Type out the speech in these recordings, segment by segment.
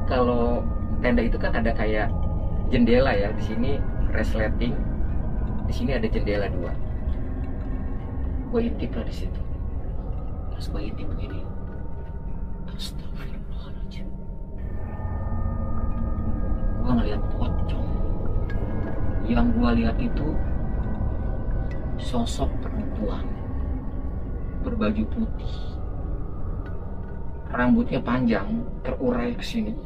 kalau tenda itu kan ada kayak jendela ya. Di sini resleting, di sini ada jendela dua. Gue intip lah di situ. Pas gue intip begini, astagfirullahaladzim, gue ngeliat pocong. Yang gue lihat itu sosok perempuan berbaju putih, rambutnya panjang terurai ke sini,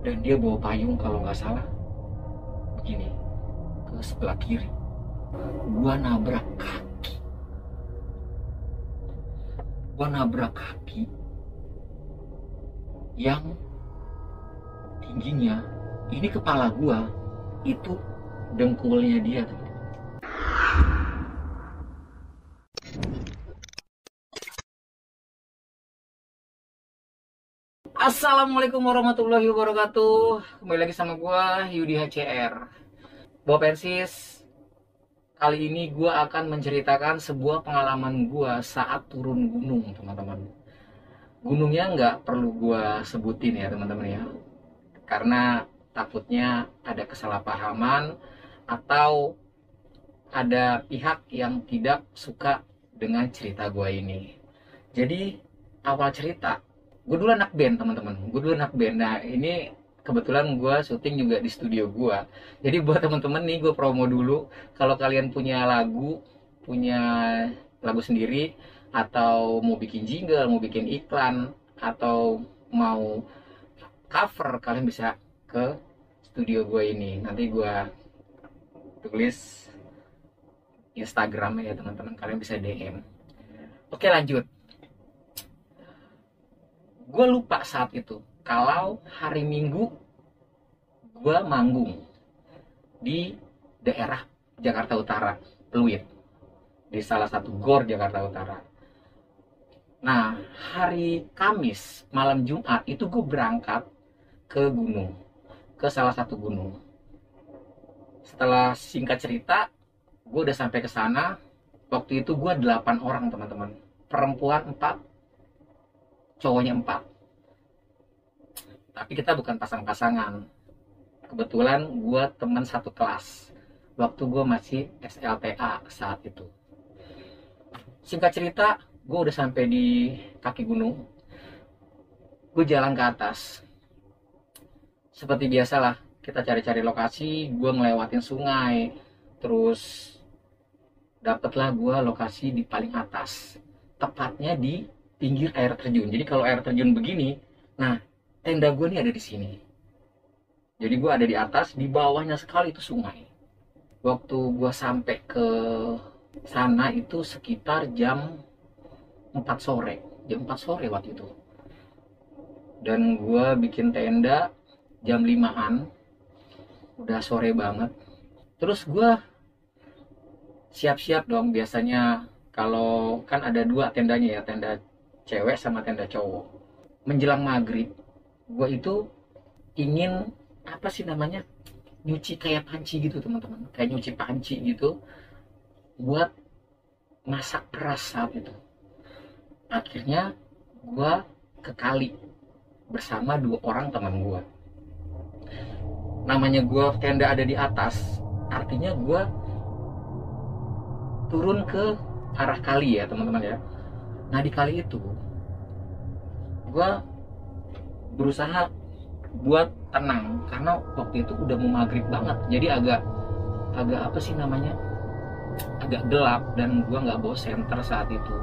dan dia bawa payung kalau nggak salah begini ke sebelah kiri. Gua nabrak kaki yang tingginya ini kepala gua itu dengkulnya dia tuh. Assalamualaikum warahmatullahi wabarakatuh. Kembali lagi sama gua Yudi HCR. Bawa Persis. Kali ini gua akan menceritakan sebuah pengalaman gua saat turun gunung, teman-teman. Gunungnya nggak perlu gua sebutin ya, teman-teman ya. Karena takutnya ada kesalahpahaman atau ada pihak yang tidak suka dengan cerita gua ini. Jadi awal cerita, gue dulu anak band, teman-teman. Gue dulu anak band. Nah, ini kebetulan gue syuting juga di studio gue. Jadi buat teman-teman nih, gue promo dulu. Kalau kalian punya lagu sendiri, atau mau bikin jingle, mau bikin iklan, atau mau cover, kalian bisa ke studio gue ini. Nanti gue tulis Instagramnya ya, teman-teman. Kalian bisa DM. Oke, lanjut. Gue lupa saat itu kalau hari Minggu gue manggung di daerah Jakarta Utara, Pluit, di salah satu gor Jakarta Utara. Nah, hari Kamis malam Jumat itu gue berangkat ke gunung, ke salah satu gunung. Setelah singkat cerita, gue udah sampai ke sana. Waktu itu gue 8 orang, teman-teman. Perempuan 4, cowoknya 4. Tapi kita bukan pasang-pasangan. Kebetulan gue teman satu kelas waktu gue masih SLTA saat itu. Singkat cerita, gue udah sampai di kaki gunung. Gue jalan ke atas. Seperti biasalah, kita cari-cari lokasi. Gue ngelewatin sungai. Terus dapatlah gue lokasi di paling atas, tepatnya di pinggir air terjun. Jadi kalau air terjun begini, nah tenda gue nih ada di sini. Jadi gue ada di atas, di bawahnya sekali itu sungai. Waktu gue sampai ke sana itu sekitar jam 4 sore. Jam 4 sore waktu itu. Dan gue bikin tenda jam 5-an. Udah sore banget. Terus gue siap-siap dong. Biasanya kalau kan ada 2 tendanya ya, tenda cewek sama tenda cowok. Menjelang maghrib, gue itu ingin apa sih namanya, nyuci kayak panci gitu, teman-teman, kayak nyuci panci gitu buat masak beras saat itu. Akhirnya gue ke kali bersama 2 orang teman gue. Namanya gue tenda ada di atas, artinya gue turun ke arah kali ya, teman-teman ya. Nah, di kali itu gue berusaha buat tenang karena waktu itu udah mau maghrib banget. Jadi agak apa sih namanya, agak gelap, dan gue nggak bawa senter saat itu.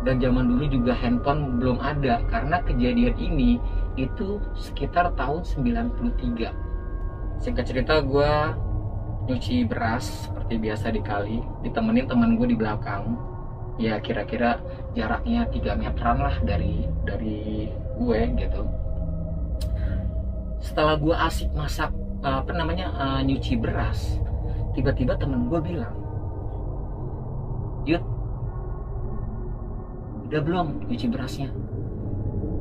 Dan zaman dulu juga handphone belum ada, karena kejadian ini itu sekitar tahun 93. Singkat cerita, gue nyuci beras seperti biasa di kali, ditemenin teman gue di belakang. Ya kira-kira jaraknya 3 meteran lah dari gue gitu. Setelah gue asik masak nyuci beras, tiba-tiba temen gue bilang, "Yud, udah belum nyuci berasnya?"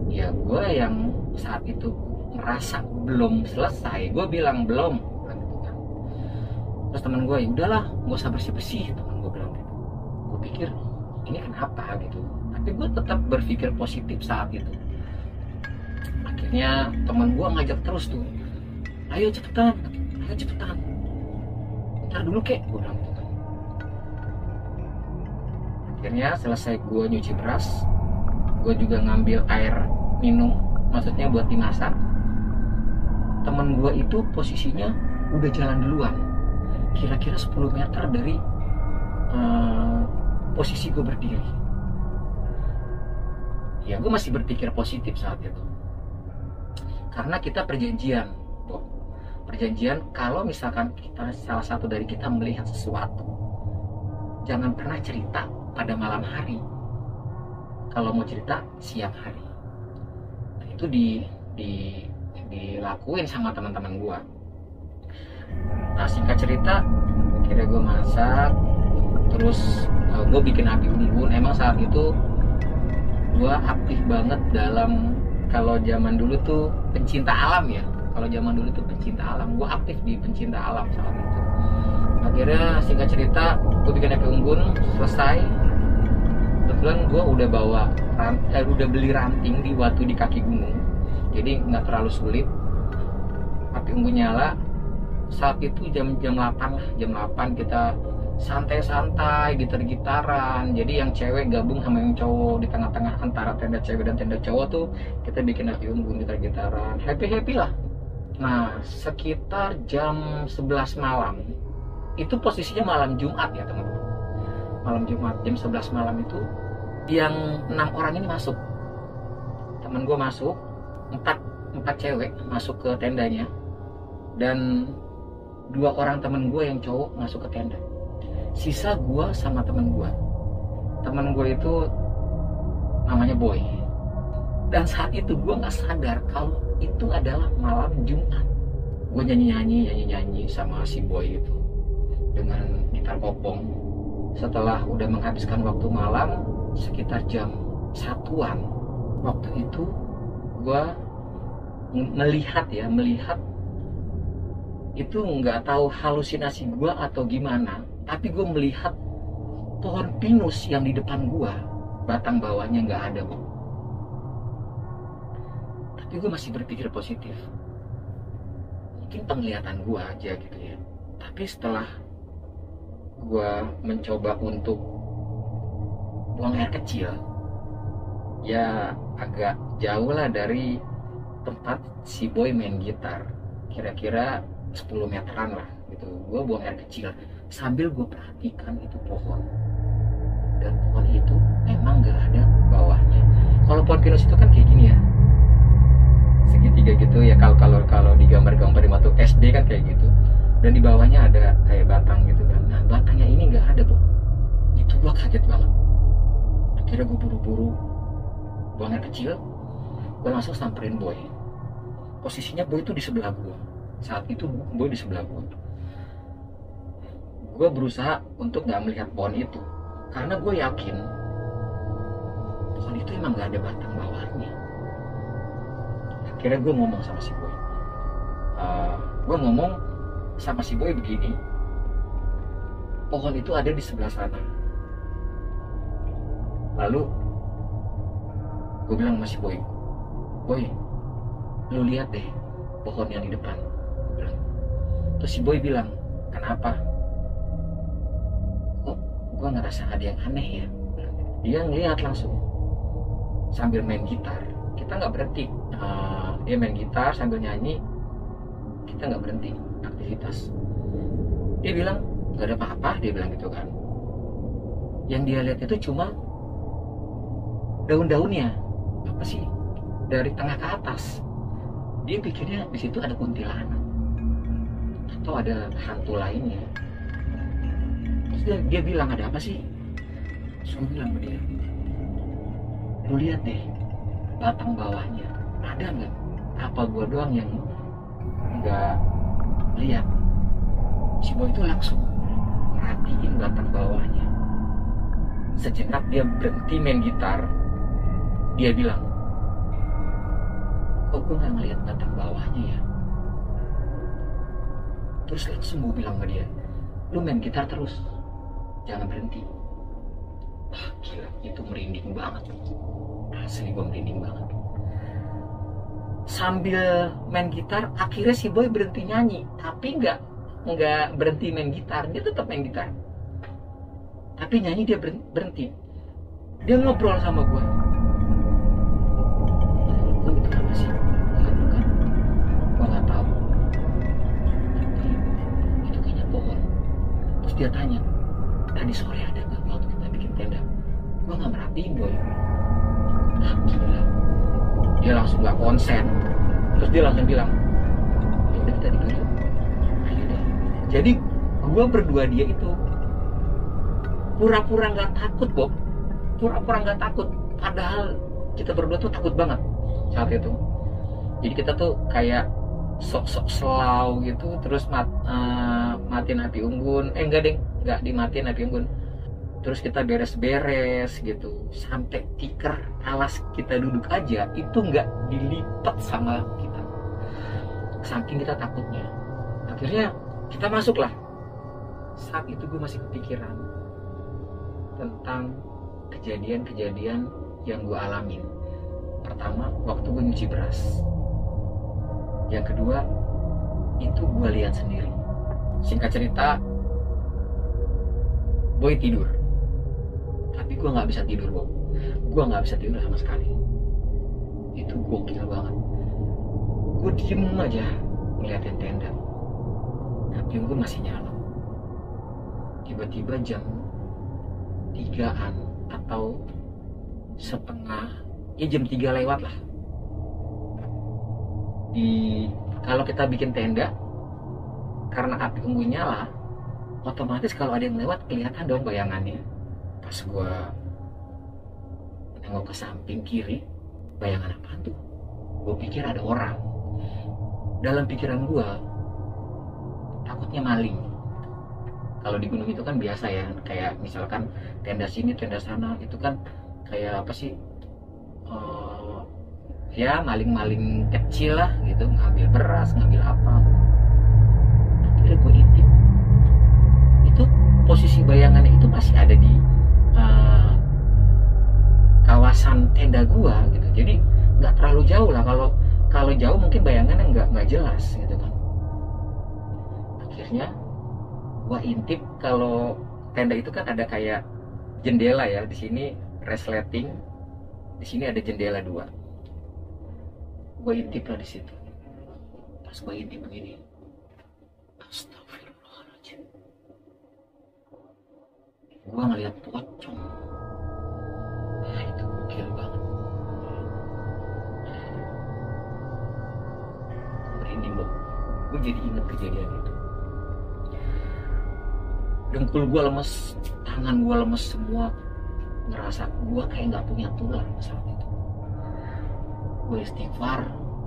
Ya gue yang saat itu merasa belum selesai, gue bilang belum. Terus temen gue, "Ya udahlah, gak usah bersih-bersih," temen gue bilang gitu. Gue pikir ini kenapa gitu, tapi gue tetap berpikir positif saat itu. Akhirnya teman gue ngajak terus tuh, ayo cepetan, ntar dulu kek, gue bilang gitu kan. Akhirnya selesai gue nyuci beras, gue juga ngambil air minum, maksudnya buat dimasak. Temen gue itu posisinya udah jalan duluan, kira-kira 10 meter dari posisi gue berdiri. Ya gue masih berpikir positif saat itu, karena kita perjanjian kalau misalkan salah satu dari kita melihat sesuatu, jangan pernah cerita pada malam hari, kalau mau cerita siang hari. Nah, itu dilakuin sama teman-teman gue. Nah, singkat cerita, akhirnya gue masak, terus gue bikin api unggun. Emang saat itu gue aktif banget dalam, kalau zaman dulu tuh pencinta alam ya, gue aktif di pencinta alam saat itu. Akhirnya singkat cerita, gue bikin api unggun, selesai. Kebetulan gue udah udah beli ranting di kaki gunung, jadi nggak terlalu sulit. Api unggun nyala. Saat itu jam 8 lah, jam 8 kita santai-santai, gitar-gitaran. Jadi yang cewek gabung sama yang cowok, di tengah-tengah antara tenda cewek dan tenda cowok tuh kita bikin api unggun, gitar-gitaran, happy lah. Nah, sekitar jam 11 malam, itu posisinya malam Jumat ya teman-teman, malam Jumat jam 11 malam itu yang 6 orang ini masuk. Temen gue masuk, 4 cewek masuk ke tendanya, dan 2 orang temen gue yang cowok masuk ke tenda. Sisa gue sama temen gue itu namanya Boy. Dan saat itu gue nggak sadar kalau itu adalah malam Jumat. Gue nyanyi sama si Boy itu dengan gitar popong. Setelah udah menghabiskan waktu malam sekitar jam 1-an, waktu itu gue melihat itu, nggak tahu halusinasi gue atau gimana, tapi gue melihat pohon pinus yang di depan gue, batang bawahnya nggak ada, Bu. Tapi gue masih berpikir positif, mungkin penglihatan gue aja gitu ya. Tapi setelah gue mencoba untuk buang air kecil, ya agak jauh lah dari tempat si Boy main gitar, kira-kira 10 meteran lah gitu. Gue buang air kecil sambil gue perhatikan itu pohon, dan pohon itu emang gak ada bawahnya. Kalau pohon pinus itu kan kayak gini ya, segitiga gitu ya, kalau di gambar-gambar di waktu SD kan kayak gitu, dan di bawahnya ada kayak batang gitu kan. Nah, batangnya ini gak ada, Bu. Itu gue kaget banget. Akhirnya gue buru-buru buang air kecil, gue langsung samperin Boy. Posisinya Boy itu di sebelah gue. Saat itu Boy di sebelah gue. Gue berusaha untuk gak melihat pohon itu, karena gue yakin pohon itu emang gak ada batang bawahnya. Akhirnya gue ngomong sama si Boy. Begini, pohon itu ada di sebelah sana. Lalu gue bilang sama si Boy, lu lihat deh pohon yang di depan. Terus si Boy bilang, kenapa? Kok gue ngerasa ada yang aneh ya? Dia ngeliat langsung sambil main gitar. Kita nggak berhenti. Dia main gitar sambil nyanyi, kita nggak berhenti aktivitas. Dia bilang nggak ada apa-apa, dia bilang gitu kan. Yang dia lihat itu cuma daun-daunnya, apa sih, dari tengah ke atas. Dia pikirnya di situ ada kuntilanak atau ada hantu lainnya. Terus dia bilang, ada apa sih? Terus gue bilang ke dia, lu lihat deh batang bawahnya, ada nggak? Apa gue doang yang nggak lihat? Si Boy itu langsung merhatiin batang bawahnya. Sejenak dia berhenti main gitar. Dia bilang, kok gue nggak ngeliat batang bawahnya ya? Terus langsung gue bilang ke dia, lu main gitar terus, jangan berhenti. Gila, itu merinding banget. Asli gue merinding banget. sambil main gitar. Akhirnya si boy berhenti nyanyi, tapi nggak berhenti main gitar, dia tetap main gitar, tapi nyanyi dia berhenti. Dia ngobrol sama gue itu apa sih, gue nggak tahu, tapi itu kayaknya pohon. Terus dia tanya, tadi sore ada nggak waktu kita bikin tenda? Gue nggak merhatiin boy. Ah, gila. Dia langsung nggak konsen. Terus dia langsung bilang, ya udah kita tidur yuk. Ayo deh. Jadi gue berdua dia itu pura-pura nggak takut, Bob. Pura-pura nggak takut. Padahal kita berdua tuh takut banget saat itu. Jadi kita tuh kayak sok-sok selau gitu. Terus matiin api unggun. Enggak deh, nggak dimatiin api unggun. Terus kita beres-beres gitu, sampai tikar alas kita duduk aja itu nggak dilipat sama kita, saking kita takutnya. Akhirnya kita masuk lah. Saat itu gue masih kepikiran tentang kejadian-kejadian yang gue alamin. Pertama, waktu gue nyuci beras. Yang kedua, itu gue lihat sendiri. Singkat cerita, boy tidur, tapi gue nggak bisa tidur, Bob. Gue nggak bisa tidur sama sekali. Itu gokil banget. Gue diem aja ngeliatin tenda, tapi gue masih nyala. Tiba-tiba jam 3-an atau setengah, ya jam 3 lewat lah. Kalau kita bikin tenda, karena api unggun nyala, otomatis kalau ada yang lewat kelihatan dong bayangannya. Pas gue nengok ke samping kiri, bayangan apaan tuh? Gue pikir ada orang. Dalam pikiran gue, takutnya maling. Kalau di gunung itu kan biasa ya, kayak misalkan tenda sini, tenda sana, itu kan kayak apa sih? Ya maling-maling kecil lah gitu, ngambil beras, ngambil apa. Akhirnya gue intip. Itu posisi bayangannya itu masih ada di kawasan tenda gua gitu, jadi nggak terlalu jauh lah. Kalau jauh mungkin bayangannya nggak jelas gitu kan. Akhirnya gua intip, kalau tenda itu kan ada kayak jendela ya, di sini resleting, di sini ada jendela 2. Gua intip lah di situ. Pas gua intip begini, astagfirullahaladzim, gua ngeliat pocong. Itu gokil banget. Merinding, Bob. Gue jadi inget kejadian itu. Dengkul gue lemes, tangan gue lemes semua. Ngerasa gue kayak gak punya tulang saat itu. Gue istighfar,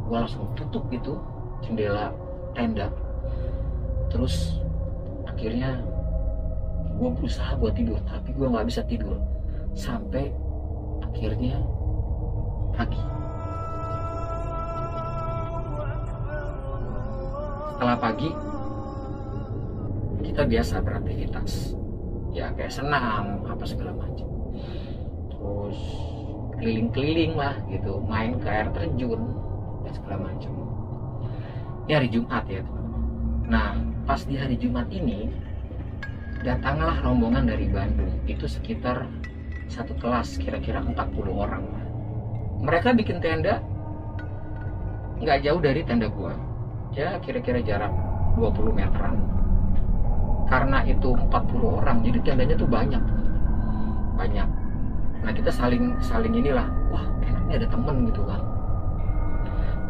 gue langsung tutup itu jendela tenda. Terus akhirnya gue berusaha buat tidur, tapi gue gak bisa tidur sampai akhirnya pagi. Setelah pagi, kita biasa beraktivitas, ya kayak senam apa segala macam. Terus keliling-keliling lah gitu, main ke air terjun dan segala macam. Ini hari Jumat ya teman-teman. Nah, pas di hari Jumat ini datanglah rombongan dari Bandung. Itu sekitar satu kelas, kira-kira 40 orang. Mereka bikin tenda nggak jauh dari tenda gua, ya kira-kira jarak 20 meteran. Karena itu 40 orang, jadi tendanya tuh banyak. Nah kita saling inilah, wah enaknya ada temen gitu kan.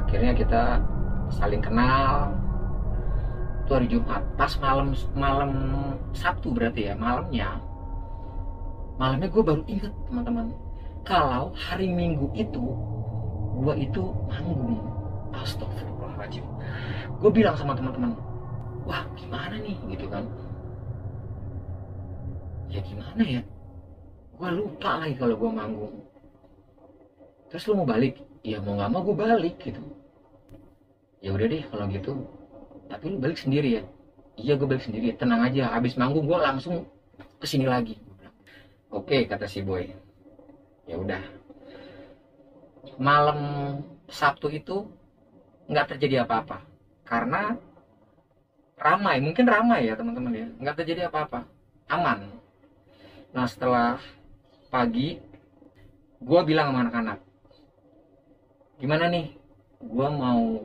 Akhirnya kita saling kenal. Itu hari Jumat, pas malam Sabtu berarti ya, malamnya gue baru inget teman-teman, kalau hari Minggu itu gue itu manggung. Astagfirullahaladzim. Gue bilang sama teman-teman, wah gimana nih gitu kan. Ya gimana ya, gue lupa lagi kalau gue manggung. Terus lu mau balik? Ya mau nggak mau gue balik gitu. Ya udah deh kalau gitu, tapi lu balik sendiri ya? Iya gue balik sendiri, tenang aja, habis manggung gue langsung kesini lagi. Oke, kata si boy. Ya udah. Malam Sabtu itu nggak terjadi apa-apa karena ramai, mungkin ramai ya teman-teman ya, nggak terjadi apa-apa, aman. Nah setelah pagi, gue bilang sama anak-anak, gimana nih, gue mau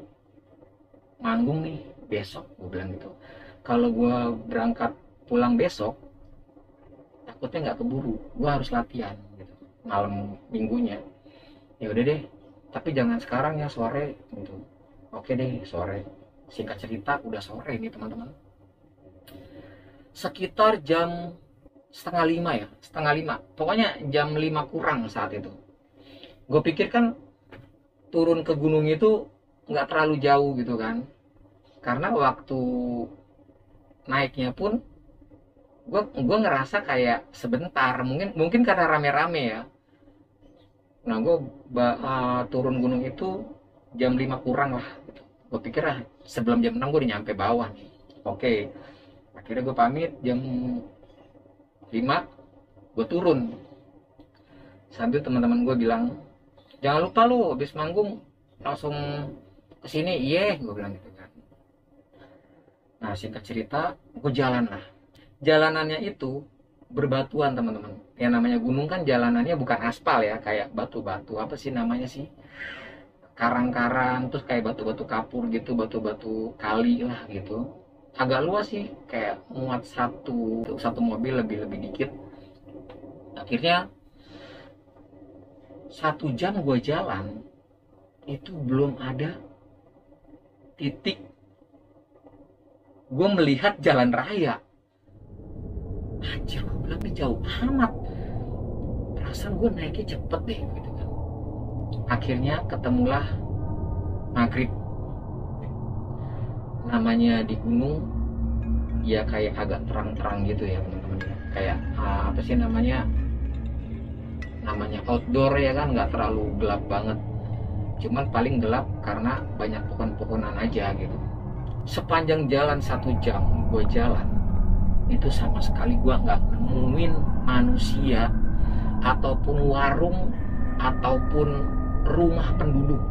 manggung nih besok, gue bilang gitu. Kalau gue berangkat pulang besok, takutnya nggak keburu, gue harus latihan gitu malam minggunya. Ya udah deh, tapi jangan sekarang ya, sore gitu. Oke deh, sore. Singkat cerita udah sore nih teman-teman, sekitar jam setengah lima ya, setengah lima, pokoknya jam 5 kurang saat itu. Gue pikir kan turun ke gunung itu nggak terlalu jauh gitu kan, karena waktu naiknya pun gue ngerasa kayak sebentar, mungkin karena rame-rame ya. Nah gue turun gunung itu jam 5 kurang lah gitu. Gue pikir sebelum jam 6 gue udah nyampe bawah nih. Oke, akhirnya gue pamit jam 5, gue turun sambil teman-teman gue bilang, jangan lupa lu habis manggung langsung kesini. Iya, gue bilang gitu kan. Nah singkat cerita, gue jalan lah. Jalanannya itu berbatuan teman-teman. Yang namanya gunung kan jalanannya bukan aspal ya, kayak batu-batu, apa sih namanya sih, karang-karang, terus kayak batu-batu kapur gitu, batu-batu kali lah gitu. Agak luas sih, kayak muat satu mobil lebih dikit. Akhirnya 1 jam gue jalan itu belum ada titik gue melihat jalan raya. Anjir, gue bilang ini jauh amat, perasaan gue naiknya cepet deh gitu kan. Akhirnya ketemulah maghrib. Namanya di gunung ya kayak agak terang-terang gitu ya teman-teman, kayak apa sih namanya outdoor ya kan, nggak terlalu gelap banget, cuman paling gelap karena banyak pohon-pohonan aja gitu. Sepanjang jalan 1 jam gue jalan itu sama sekali gue nggak nemuin manusia ataupun warung ataupun rumah penduduk,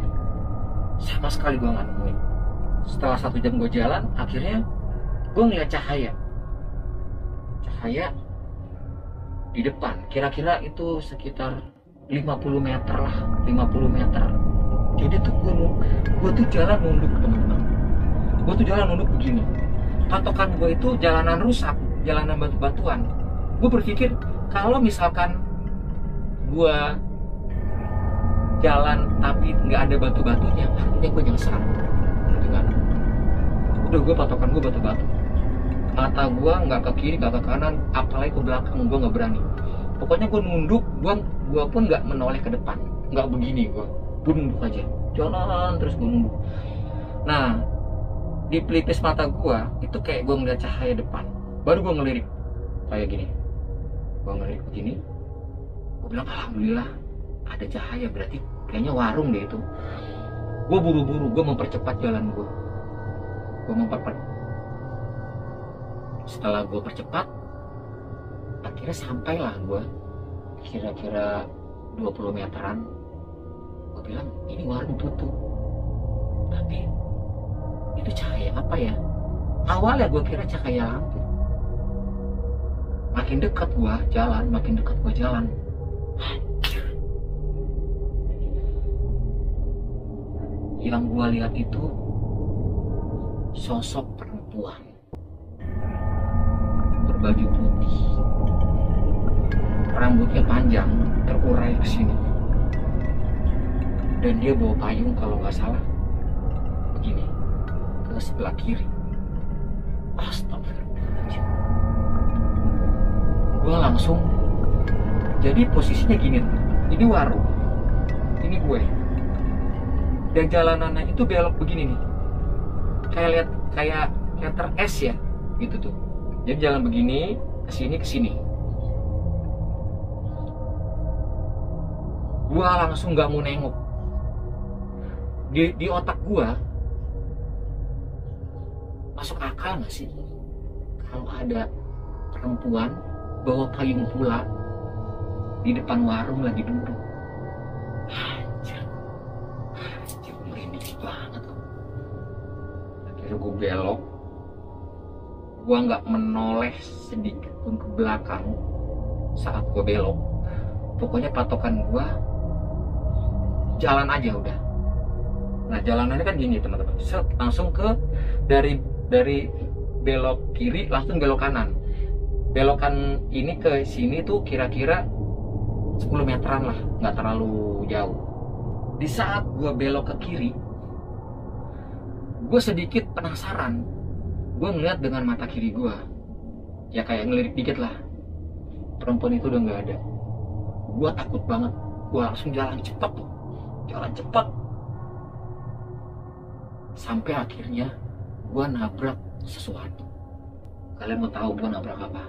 sama sekali gue nggak nemuin. Setelah 1 jam gue jalan, akhirnya gue ngeliat cahaya di depan, kira-kira itu sekitar 50 meter lah, 50 meter. Jadi tuh gue tuh jalan nunduk teman-teman, gue tuh jalan nunduk begini. Patokan gue itu jalanan rusak, jalanan batu-batuan. Gue berpikir kalau misalkan gue jalan tapi nggak ada batu-batunya, artinya gue nyesal gitu kan. Udah, gue patokan gue batu-batu, mata gue nggak ke kiri nggak ke kanan, apalagi ke belakang gue nggak berani. Pokoknya gue nunduk, gue pun nggak menoleh ke depan, nggak begini, gue nunduk aja, jalan terus gue nunduk. Nah di pelipis mata gue itu kayak gue ngeliat cahaya depan, baru gue ngelirik kayak gini, gue ngelirik begini, gue bilang alhamdulillah ada cahaya, berarti kayaknya warung deh itu. Gue buru-buru, gue mempercepat jalan gue mempercepat. Setelah gue percepat, akhirnya sampailah gue kira-kira 20 meteran. Gue bilang ini warung tutup, tapi itu cahaya apa ya? Awalnya gue kira cahaya lampu. Makin dekat gue jalan, yang gue lihat itu sosok perempuan berbaju putih, rambutnya panjang terurai ke sini, dan dia bawa payung kalau nggak salah begini ke sebelah kiri. Astagfirullahaladzim. Gue langsung, jadi posisinya gini, ini warung, ini gue, dan jalanannya itu belok begini nih, kayak letter S ya gitu tuh. Jadi jalan begini, ke sini. Gua langsung nggak mau nengok. Di otak gua masuk akal nggak sih kalau ada perempuan bawa payung pula di depan warung lagi duduk? Anjir, merinding banget. gue belok, gue nggak menoleh sedikit pun ke belakang saat gue belok. Pokoknya patokan gue jalan aja udah. Nah jalanannya kan gini teman-teman, langsung ke dari belok kiri langsung belok kanan. Belokan ini ke sini tuh kira-kira 10 meteran lah, nggak terlalu jauh. Di saat gue belok ke kiri, gue sedikit penasaran. Gue ngeliat dengan mata kiri gue, ya kayak ngelirik dikit lah. Perempuan itu udah nggak ada. Gue takut banget. Gue langsung jalan cepat tuh, jalan cepat. Sampai akhirnya gue nabrak sesuatu. Kalian mau tahu gue nabrak apa?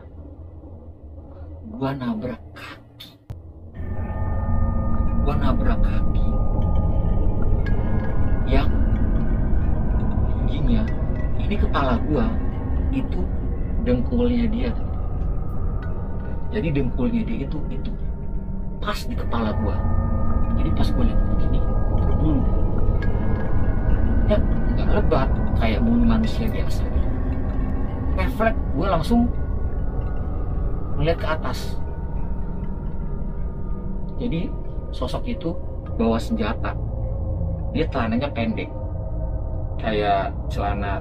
Gue nabrak kaki. Gue nabrak kaki yang tingginya ini kepala gue itu dengkulnya dia tuh. Jadi dengkulnya dia itu pas di kepala gue. Jadi pas gue lihat begini berbulu. Ya nggak lebat kayak bulu manusia biasa. Refleks gue langsung melihat ke atas. Jadi sosok itu bawa senjata. Dia celananya pendek, kayak celana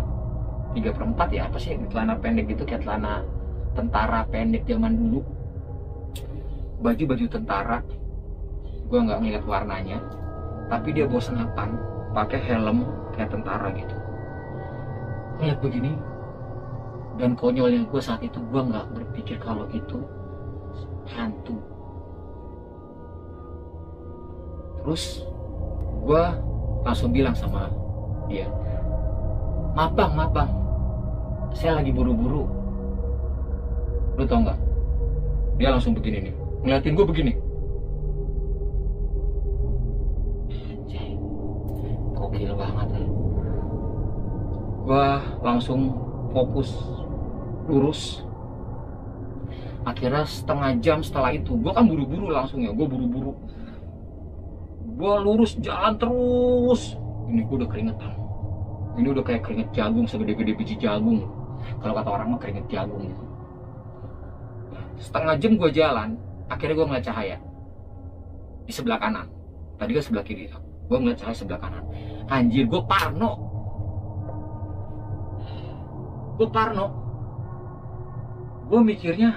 3/4 ya, apa sih celana pendek gitu, kayak celana tentara pendek zaman dulu. Baju tentara, gue nggak ngeliat warnanya, tapi dia bawa senapan, pakai helm kayak tentara gitu. Ngeliat begini, dan konyolnya gue saat itu, gue nggak berpikir kalau itu hantu. Terus gue langsung bilang sama dia, maaf bang, saya lagi buru-buru. Lu tau nggak? Dia langsung begini nih, ngeliatin gue begini. Anjay, gokil banget ya. Gue langsung fokus lurus. Akhirnya setengah jam setelah itu, gue kan buru-buru langsung ya, gue buru-buru. Gue lurus jalan terus. Ini gue udah keringetan. Ini udah kayak keringet jagung, segede-gede biji jagung. Kalau kata orang mah keringet jagung. Setengah jam gue jalan, akhirnya gue ngeliat cahaya di sebelah kanan. Tadi kan sebelah kiri, gue ngeliat cahaya sebelah kanan. Anjir, gue parno. Gue mikirnya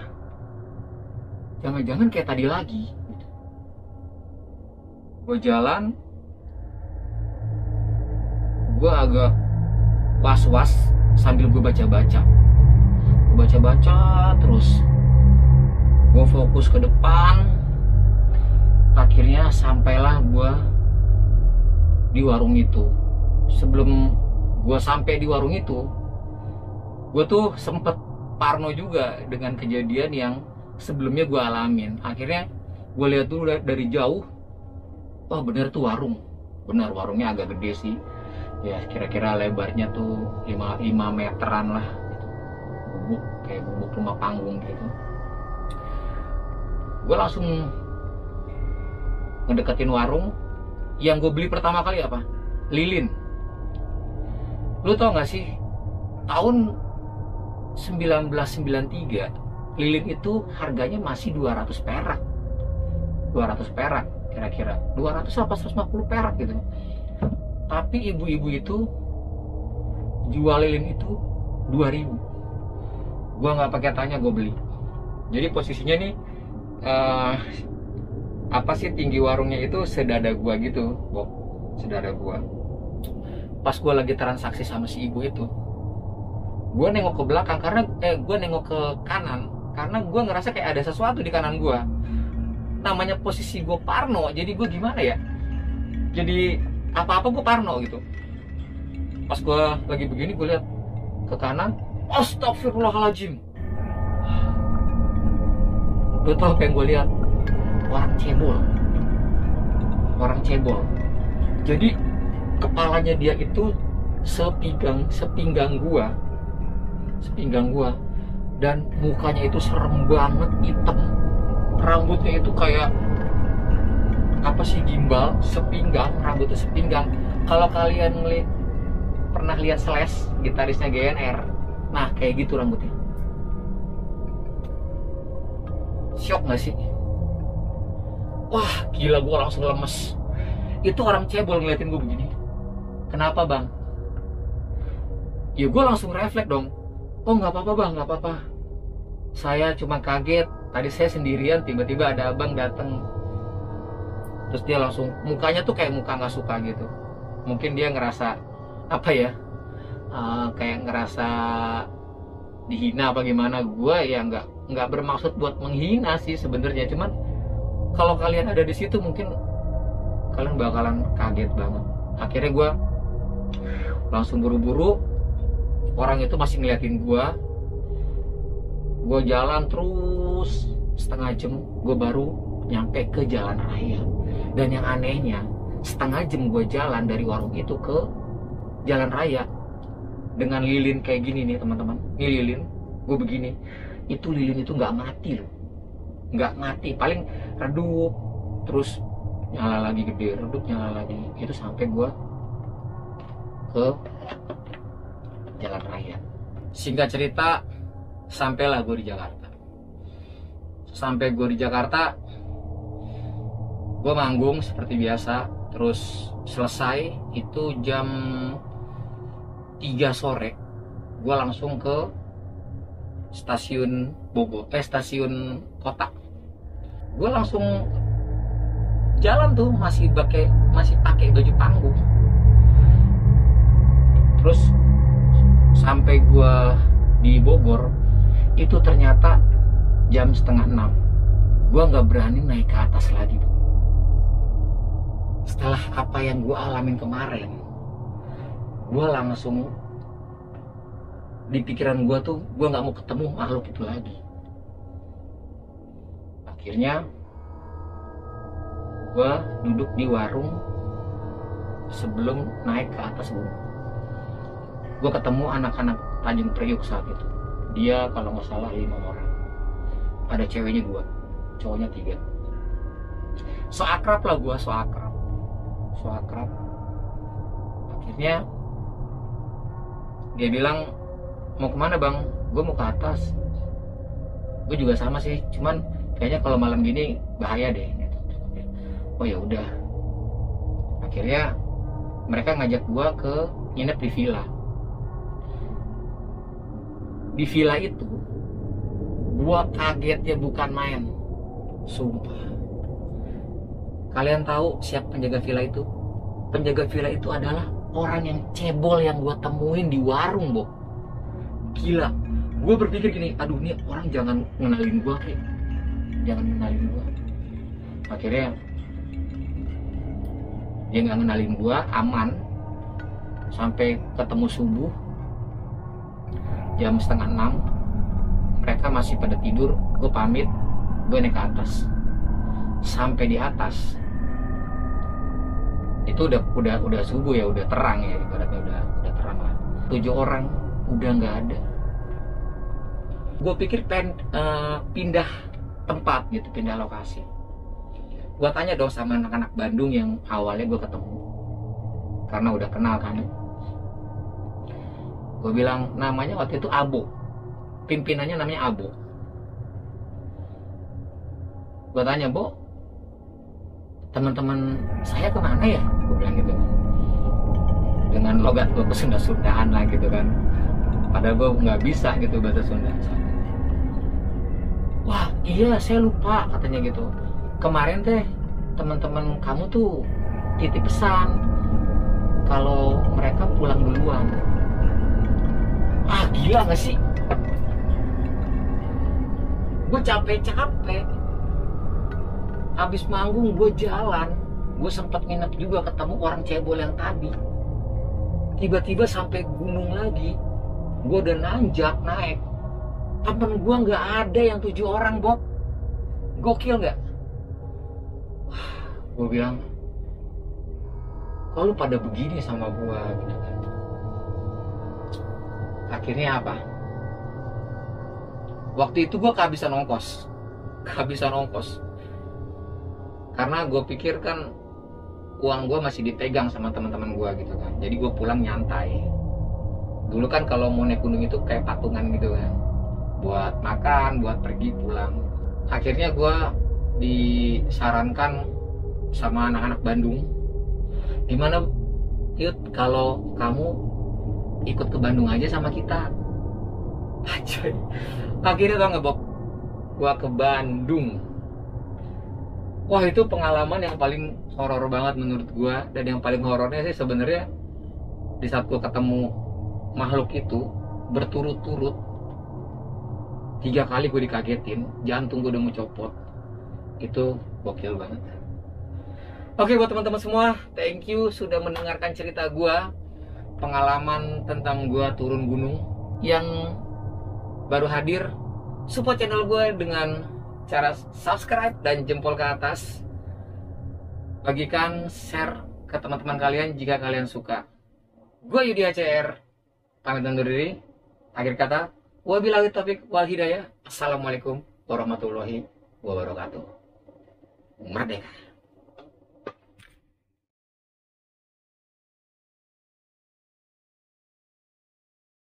jangan-jangan kayak tadi lagi. Gue jalan, gue agak was-was sambil gue baca-baca terus. Gue fokus ke depan. Akhirnya sampailah gue di warung itu. Sebelum gue sampai di warung itu, gue tuh sempet parno juga dengan kejadian yang sebelumnya gue alamin. Akhirnya gue lihat dulu dari jauh, wah bener tuh warung. Bener, warungnya agak gede sih. Ya kira-kira lebarnya tuh 5 meteran lah gitu. Gubuk, kayak gubuk rumah panggung gitu. Gue langsung ngedeketin warung. Yang gue beli pertama kali apa? Lilin. Lu tau gak sih, tahun 1993 lilin itu harganya masih 200 perak. 200 perak kira-kira, 200 apa 150 perak gitu. Tapi ibu-ibu itu jual lilin itu 2000. Gua nggak pakai tanya, gue beli. Jadi posisinya nih apa sih, tinggi warungnya itu sedada gua gitu, sedada gua. Pas gua lagi transaksi sama si ibu itu, gue nengok ke belakang karena gue nengok ke kanan karena gue ngerasa kayak ada sesuatu di kanan gue. Namanya posisi gue parno, jadi gue gimana ya, jadi apa-apa gue parno gitu. Pas gue lagi begini, gue lihat ke kanan, astagfirullahaladzim. Lo tau apa yang gue lihat? Orang cebol. Jadi kepalanya dia itu sepinggang gua, dan mukanya itu serem banget, hitam. Rambutnya itu kayak apa sih, gimbal, sepinggang, rambutnya sepinggang. Kalau kalian pernah lihat Slash, gitarisnya GNR? Nah kayak gitu rambutnya. Shock gak sih? Wah gila, gue langsung lemes. Itu orang cebol ngeliatin gue begini. Kenapa bang? Ya gue langsung refleks dong. Oh nggak apa-apa bang, nggak apa-apa. Saya cuma kaget. Tadi saya sendirian, tiba-tiba ada abang datang. Terus dia langsung, mukanya tuh kayak muka nggak suka gitu. Mungkin dia ngerasa apa ya? Kayak ngerasa dihina apa gimana. Gue ya nggak bermaksud buat menghina sih sebenarnya. Cuman kalau kalian ada di situ mungkin kalian bakalan kaget banget. Akhirnya gue langsung buru-buru. Orang itu masih ngeliatin gue jalan terus setengah jam, gue baru nyampe ke jalan raya. Dan yang anehnya, setengah jam gue jalan dari warung itu ke jalan raya dengan lilin kayak gini nih teman-teman. Ini lilin, gue begini. Itu lilin itu nggak mati loh, nggak mati. Paling redup, terus nyala lagi gede, redup nyala lagi. Itu sampai gue ke jalan raya. Singkat cerita, sampailah gue di Jakarta. Sampai gue di Jakarta, gue manggung seperti biasa. Terus selesai itu jam 3 sore, gue langsung ke stasiun Bogor, stasiun kota. Gue langsung jalan tuh masih pakai baju panggung. Terus sampai gue di Bogor itu ternyata jam setengah 6. Gue nggak berani naik ke atas lagi. Setelah apa yang gue alamin kemarin, gue langsung di pikiran gue tuh gue nggak mau ketemu makhluk itu lagi. Akhirnya gue duduk di warung sebelum naik ke atas gunung. Gue ketemu anak-anak Tanjung Priuk saat itu. Dia kalau nggak salah 5 orang. Ada ceweknya 2, cowoknya 3. So akrab lah gue, so akrab. Akhirnya dia bilang, mau kemana bang? Gue mau ke atas. Gue juga sama sih, cuman kayaknya kalau malam gini bahaya deh. Oh ya udah. Akhirnya mereka ngajak gue ke nginep di villa. Di villa itu gua kagetnya bukan main, sumpah. Kalian tahu siapa penjaga villa itu? Penjaga villa itu adalah orang yang cebol yang gua temuin di warung, Bo. Gila. Gua berpikir gini, aduh nih orang jangan ngenalin gua, kayak jangan ngenalin gua. Akhirnya dia nggak ngenalin gua, aman sampai ketemu subuh. Jam setengah 6 mereka masih pada tidur. Gue pamit, gue naik ke atas. Sampai di atas itu udah subuh ya, udah terang ya, ibaratnya udah terang lah. 7 orang udah nggak ada. Gue pikir pindah tempat gitu, pindah lokasi. Gue tanya dong sama anak-anak Bandung yang awalnya gue ketemu, karena udah kenal kan. Gue bilang namanya waktu itu Abo, pimpinannya namanya Abo. Gue tanya, Bo, teman-teman saya kemana ya? Gue bilang gitu dengan logat gue Sunda-Sundaan lah gitu kan. Padahal gue nggak bisa gitu bahasa Sunda. Wah iya saya lupa katanya gitu. Kemarin teh teman-teman kamu tuh titip pesan kalau mereka pulang duluan. Ah gila gak sih? Gue capek-capek habis manggung, gue jalan. Gue sempat nginep juga, ketemu orang cebol yang tadi. Tiba-tiba sampai gunung lagi. Gue udah nanjak naik. Temen gue gak ada yang 7 orang, Bob. Gokil gak? Gue bilang, kok lu pada begini sama gue gitu kan. Akhirnya apa? Waktu itu gue kehabisan ongkos. Karena gue pikir kan uang gue masih dipegang sama teman-teman gue gitu kan. Jadi gue pulang nyantai. Dulu kan kalau mau naik gunung itu kayak patungan gitu kan, buat makan, buat pergi pulang. Akhirnya gue disarankan sama anak-anak Bandung, gimana Yud kalau kamu ikut ke Bandung aja sama kita. Aja. Akhirnya tau nggak Bob, gue ke Bandung. Wah, itu pengalaman yang paling horor banget menurut gue. Dan yang paling horornya sih sebenarnya di saat gue ketemu makhluk itu berturut-turut 3 kali gue dikagetin, jantung gue udah mau copot. Itu gokil banget. Oke, buat teman-teman semua, thank you sudah mendengarkan cerita gue, pengalaman tentang gue turun gunung. Yang baru hadir, support channel gue dengan cara subscribe dan jempol ke atas. Bagikan, share ke teman-teman kalian jika kalian suka. Gue Yudi ACR, pamit undur diri. Akhir kata, wabillahi taufiq wal hidayah. Assalamualaikum warahmatullahi wabarakatuh. Merdeka.